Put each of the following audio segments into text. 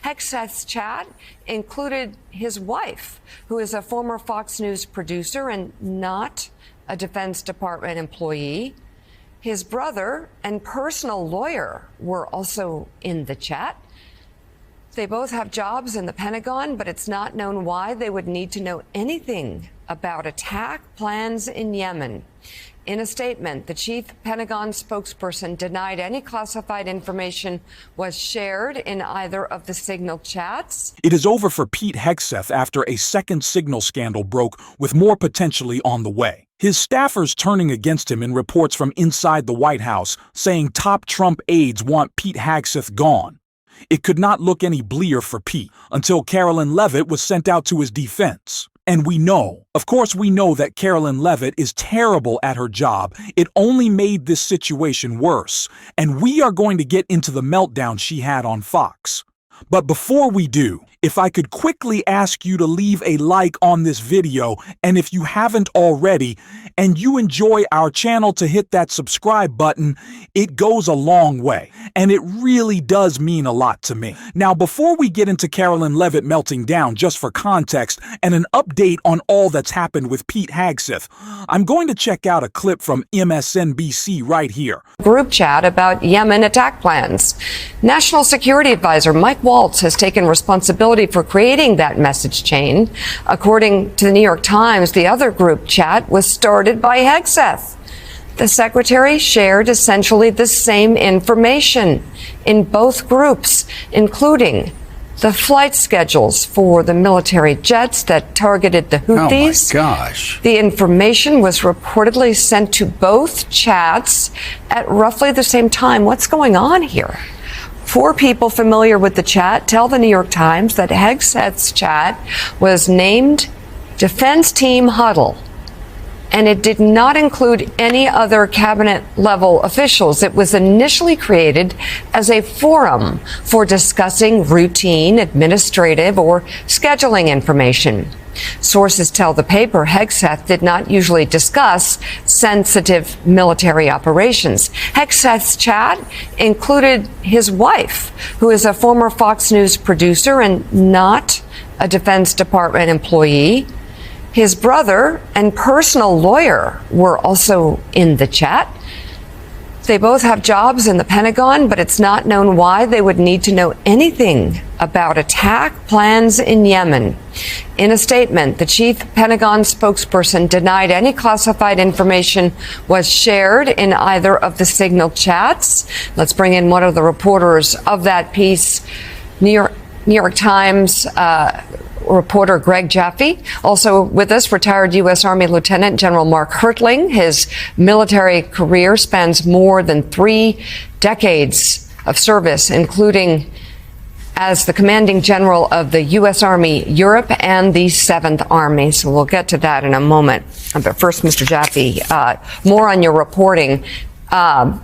Hegseth's chat included his wife, who is a former Fox News producer and not a Defense Department employee. His brother and personal lawyer were also in the chat. They both have jobs in the Pentagon, but it's not known why they would need to know anything about attack plans in Yemen. In a statement, the chief Pentagon spokesperson denied any classified information was shared in either of the Signal chats. It is over for Pete Hegseth after a second Signal scandal broke, with more potentially on the way. His staffers turning against him in reports from inside the White House, saying top Trump aides want Pete Hegseth gone. It could not look any bleaker for Pete until Carolyn Leavitt was sent out to his defense. And we know, of course we know that Carolyn Leavitt is terrible at her job. It only made this situation worse. And we are going to get into the meltdown she had on Fox. But before we do, if I could quickly ask you to leave a like on this video, and if you haven't already, and you enjoy our channel, to hit that subscribe button. It goes a long way, and it really does mean a lot to me. Now, before we get into Carolyn Leavitt melting down, just for context and an update on all that's happened with Pete Hegseth, I'm going to check out a clip from MSNBC right here. Group chat about Yemen attack plans. National Security Advisor Mike Waltz has taken responsibility for creating that message chain. According to the New York Times, the other group chat was started by Hegseth. The secretary shared essentially the same information in both groups, including the flight schedules for the military jets that targeted the Houthis. Oh my gosh. The information was reportedly sent to both chats at roughly the same time. What's going on here? 4 people familiar with the chat tell the New York Times that Hegseth's chat was named Defense Team Huddle, and it did not include any other cabinet level officials. It was initially created as a forum for discussing routine administrative or scheduling information. Sources tell the paper Hegseth did not usually discuss sensitive military operations. Hegseth's chat included his wife, who is a former Fox News producer and not a Defense Department employee. His brother and personal lawyer were also in the chat. They both have jobs in the Pentagon, but it's not known why they would need to know anything about attack plans in Yemen. In a statement, the chief Pentagon spokesperson denied any classified information was shared in either of the Signal chats. Let's bring in one of the reporters of that piece, New York Times reporter Greg Jaffe. Also with us, retired U.S. Army Lieutenant General Mark Hertling. His military career spans more than 3 decades of service, including as the commanding general of the U.S. Army Europe and the 7th Army. So we'll get to that in a moment. But first, Mr. Jaffe, more on your reporting. I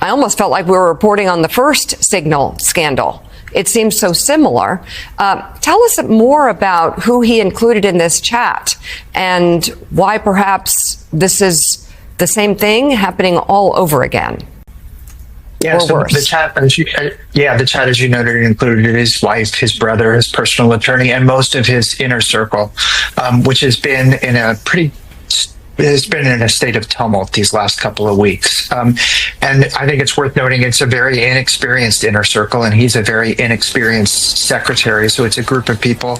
almost felt like we were reporting on the first Signal scandal. It seems so similar. Tell us more about who he included in this chat and why perhaps this is the same thing happening all over again. Yeah, so the chat, as you noted, included his wife, his brother, his personal attorney, and most of his inner circle, which has been in a state of tumult these last couple of weeks. And I think it's worth noting it's a very inexperienced inner circle, and he's a very inexperienced secretary. So it's a group of people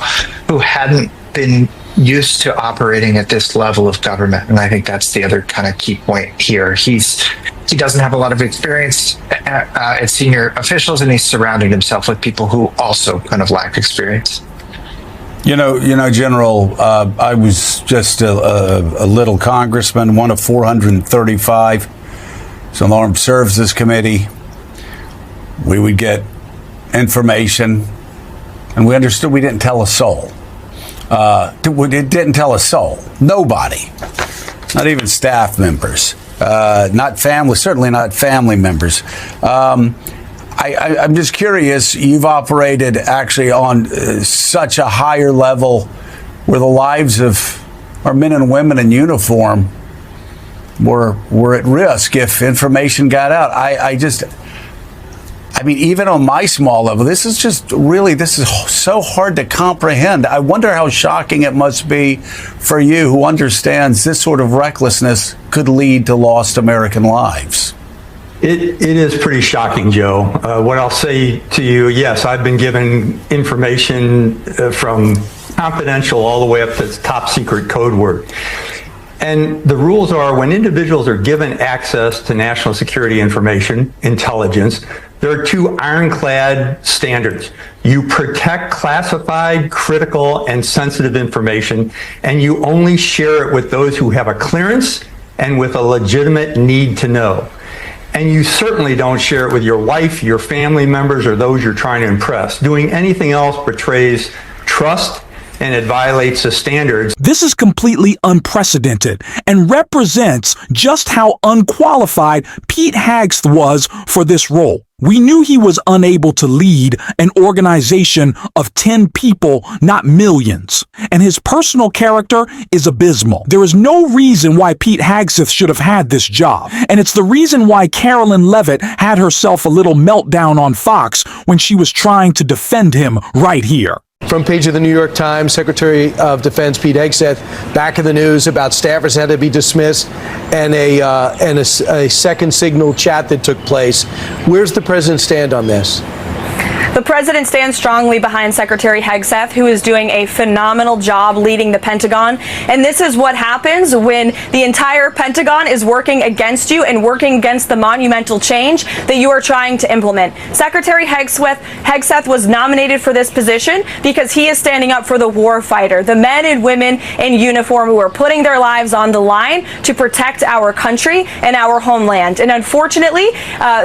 who hadn't been used to operating at this level of government. And I think that's the other kind of key point here. He doesn't have a lot of experience at senior officials, and he's surrounded himself with people who also kind of lack experience. You know, General, I was just a little congressman, one of 435. So on the Armed Services Committee, we would get information, and we understood we didn't tell a soul. It didn't tell a soul. Nobody. Not even staff members. Not family, certainly not family members. I'm just curious, you've operated actually on such a higher level where the lives of our men and women in uniform were at risk if information got out. I mean, even on my small level, this is so hard to comprehend. I wonder how shocking it must be for you, who understands this sort of recklessness could lead to lost American lives. It is pretty shocking, Joe. What I'll say to you, yes, I've been given information from confidential all the way up to top secret code word. And the rules are, when individuals are given access to national security information, intelligence, there are two ironclad standards. You protect classified, critical, and sensitive information, and you only share it with those who have a clearance and with a legitimate need to know. And you certainly don't share it with your wife, your family members, or those you're trying to impress. Doing anything else betrays trust, and it violates the standards. This is completely unprecedented and represents just how unqualified Pete Hegseth was for this role. We knew he was unable to lead an organization of 10 people, not millions. And his personal character is abysmal. There is no reason why Pete Hegseth should have had this job. And it's the reason why Carolyn Leavitt had herself a little meltdown on Fox when she was trying to defend him right here. Front page of the New York Times, Secretary of Defense Pete Hegseth back in the news about staffers had to be dismissed and a second signal chat that took place. Where's the president stand on this? The president stands strongly behind Secretary Hegseth, who is doing a phenomenal job leading the Pentagon. And this is what happens when the entire Pentagon is working against you and working against the monumental change that you are trying to implement. Secretary Hegseth was nominated for this position because he is standing up for the war fighter, the men and women in uniform who are putting their lives on the line to protect our country and our homeland. And unfortunately,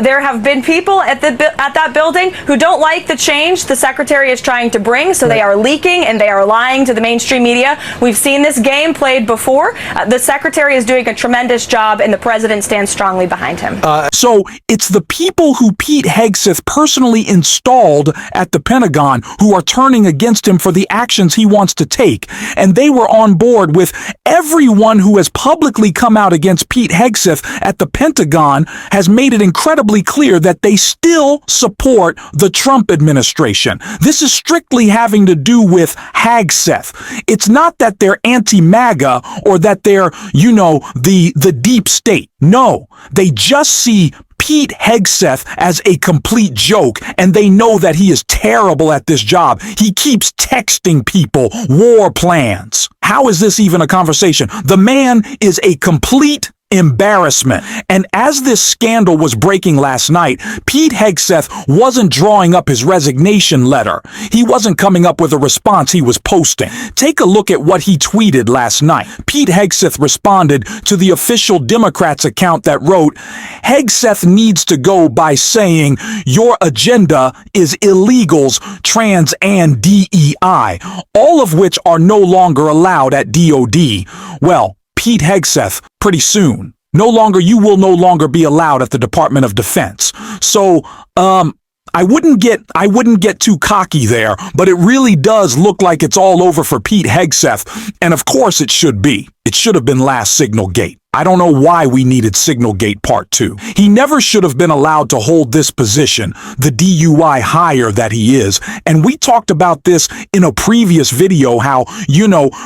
there have been people at that building who don't like the change the secretary is trying to bring, so they are leaking and they are lying to the mainstream media. We've seen this game played before. The secretary is doing a tremendous job, and the president stands strongly behind him. So it's the people who Pete Hegseth personally installed at the Pentagon who are turning against him for the actions he wants to take. And they were on board with everyone who has publicly come out against Pete Hegseth at the Pentagon has made it incredibly clear that they still support the Trump administration. This is strictly having to do with Hegseth. It's not that they're anti-MAGA or that they're, the deep state. No, they just see Pete Hegseth as a complete joke, and they know that he is terrible at this job. He keeps texting people war plans. How is this even a conversation? The man is a complete embarrassment. And as this scandal was breaking last night, Pete Hegseth wasn't drawing up his resignation letter. He wasn't coming up with a response, he was posting. Take a look at what he tweeted last night. Pete Hegseth responded to the official Democrats account that wrote, "Hegseth needs to go by saying your agenda is illegals, trans, and DEI, all of which are no longer allowed at DOD." Well, Pete Hegseth, pretty soon, you will no longer be allowed at the Department of Defense. So, I wouldn't get too cocky there, but it really does look like it's all over for Pete Hegseth. And of course it should be. It should have been last Signalgate. I don't know why we needed Signalgate Part 2. He never should have been allowed to hold this position, the DUI hire that he is. And we talked about this in a previous video, how,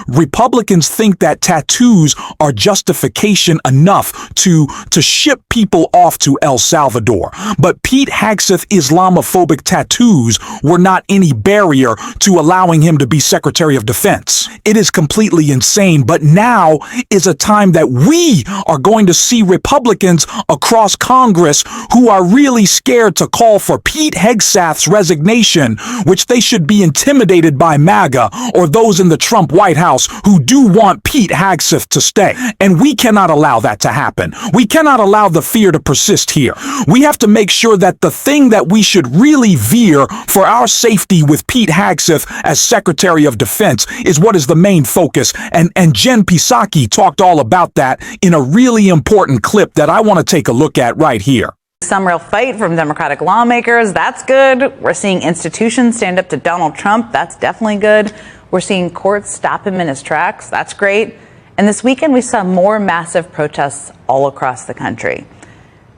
Republicans think that tattoos are justification enough to ship people off to El Salvador. But Pete Hegseth Islamophobic tattoos were not any barrier to allowing him to be Secretary of Defense. It is completely insane, but now is a time that we are going to see Republicans across Congress who are really scared to call for Pete Hegseth's resignation, which they should be intimidated by MAGA or those in the Trump White House who do want Pete Hegseth to stay. And we cannot allow that to happen. We cannot allow the fear to persist here. We have to make sure that the thing that we should really veer for our safety with Pete Hegseth as Secretary of Defense is what is the main focus. And Jen Psaki talked all about that in a really important clip that I want to take a look at right here. Some real fight from Democratic lawmakers. That's good. We're seeing institutions stand up to Donald Trump. That's definitely good. We're seeing courts stop him in his tracks. That's great. And this weekend, we saw more massive protests all across the country.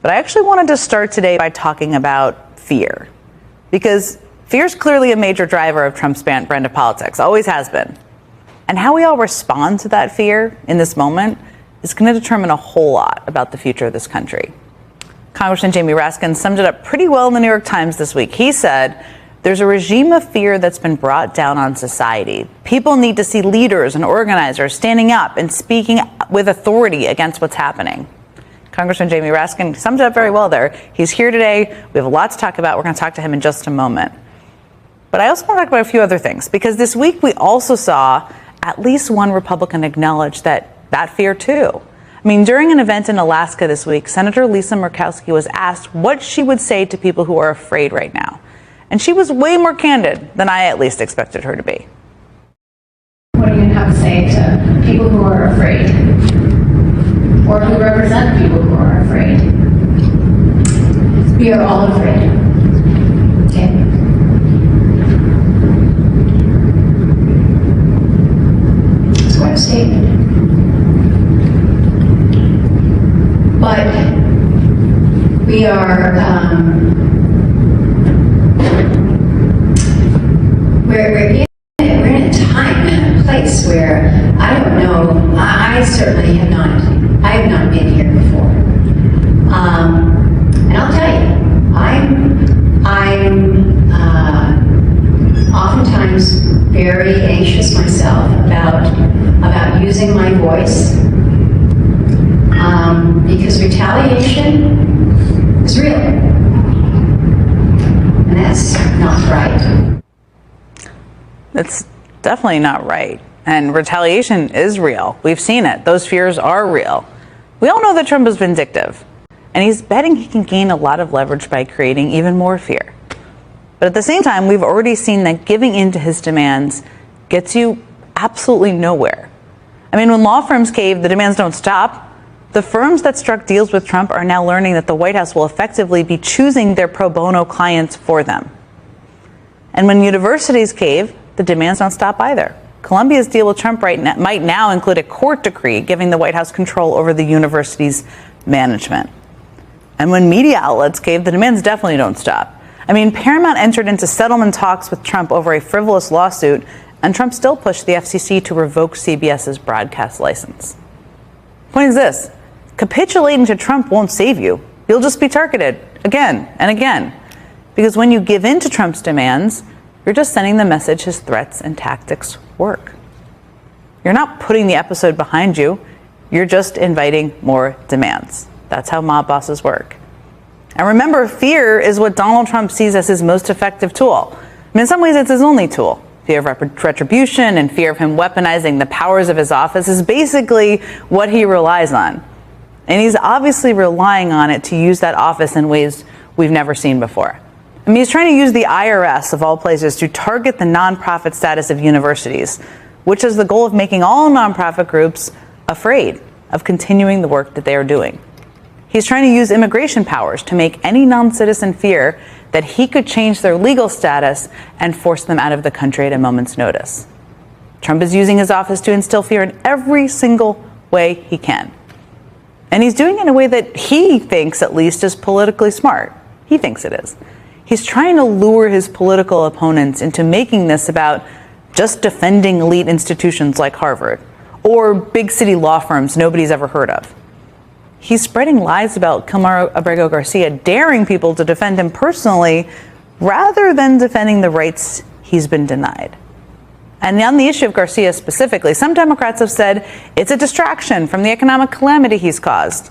But I actually wanted to start today by talking about fear. Because fear is clearly a major driver of Trump's brand of politics, always has been. And how we all respond to that fear in this moment is going to determine a whole lot about the future of this country. Congressman Jamie Raskin summed it up pretty well in the New York Times this week. He said, there's a regime of fear that's been brought down on society. People need to see leaders and organizers standing up and speaking with authority against what's happening. Congressman Jamie Raskin summed it up very well there. He's here today. We have a lot to talk about. We're going to talk to him in just a moment. But I also want to talk about a few other things, because this week we also saw at least one Republican acknowledge that fear too. I mean, during an event in Alaska this week, Senator Lisa Murkowski was asked what she would say to people who are afraid right now. And she was way more candid than I at least expected her to be. What do you have to say to people who are afraid? Or who represent people who are afraid? We are all afraid. Okay? It's quite a statement. But we are, we're in a time and a place where I don't know, I certainly have not been here before. And I'll tell you, I'm oftentimes very anxious myself about using my voice, because retaliation is real, and that's not right. That's definitely not right. And retaliation is real. We've seen it. Those fears are real. We all know that Trump is vindictive, and he's betting he can gain a lot of leverage by creating even more fear. But at the same time, we've already seen that giving in to his demands gets you absolutely nowhere. I mean, when law firms cave, the demands don't stop. The firms that struck deals with Trump are now learning that the White House will effectively be choosing their pro bono clients for them. And when universities cave, the demands don't stop either. Columbia's deal with Trump might now include a court decree giving the White House control over the university's management. And when media outlets cave, the demands definitely don't stop. I mean, Paramount entered into settlement talks with Trump over a frivolous lawsuit, and Trump still pushed the FCC to revoke CBS's broadcast license. Point is this: capitulating to Trump won't save you. You'll just be targeted again and again. Because when you give in to Trump's demands, you're just sending the message his threats and tactics work. You're not putting the episode behind you. You're just inviting more demands. That's how mob bosses work. And remember, fear is what Donald Trump sees as his most effective tool. I mean, in some ways, it's his only tool. Fear of retribution and fear of him weaponizing the powers of his office is basically what he relies on. And he's obviously relying on it to use that office in ways we've never seen before. I mean, he's trying to use the IRS, of all places, to target the nonprofit status of universities, which is the goal of making all nonprofit groups afraid of continuing the work that they are doing. He's trying to use immigration powers to make any non-citizen fear that he could change their legal status and force them out of the country at a moment's notice. Trump is using his office to instill fear in every single way he can. And he's doing it in a way that he thinks, at least, is politically smart. He thinks it is. He's trying to lure his political opponents into making this about just defending elite institutions like Harvard or big city law firms nobody's ever heard of. He's spreading lies about Kilmar Abrego Garcia, daring people to defend him personally rather than defending the rights he's been denied. And on the issue of Garcia specifically, some Democrats have said it's a distraction from the economic calamity he's caused.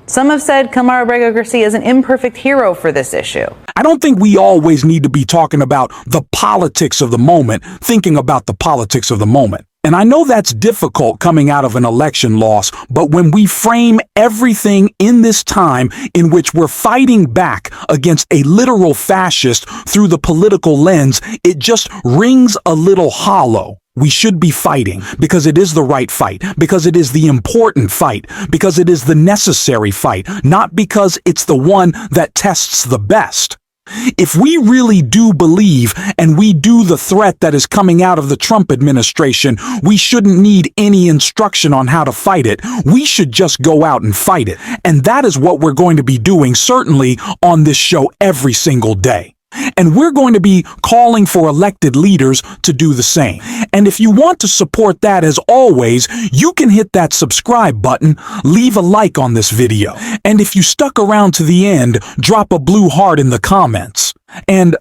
Some have said Kilmar Abrego Garcia is an imperfect hero for this issue. I don't think we always need to be talking about the politics of the moment, thinking about the politics of the moment. And I know that's difficult coming out of an election loss, but when we frame everything in this time in which we're fighting back against a literal fascist through the political lens, it just rings a little hollow. We should be fighting because it is the right fight, because it is the important fight, because it is the necessary fight, not because it's the one that tests the best. If we really do believe and we do the threat that is coming out of the Trump administration, we shouldn't need any instruction on how to fight it. We should just go out and fight it. And that is what we're going to be doing, certainly on this show every single day. And we're going to be calling for elected leaders to do the same. And if you want to support that, as always, you can hit that subscribe button, leave a like on this video. And if you stuck around to the end, drop a blue heart in the comments. And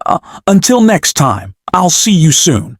until next time, I'll see you soon.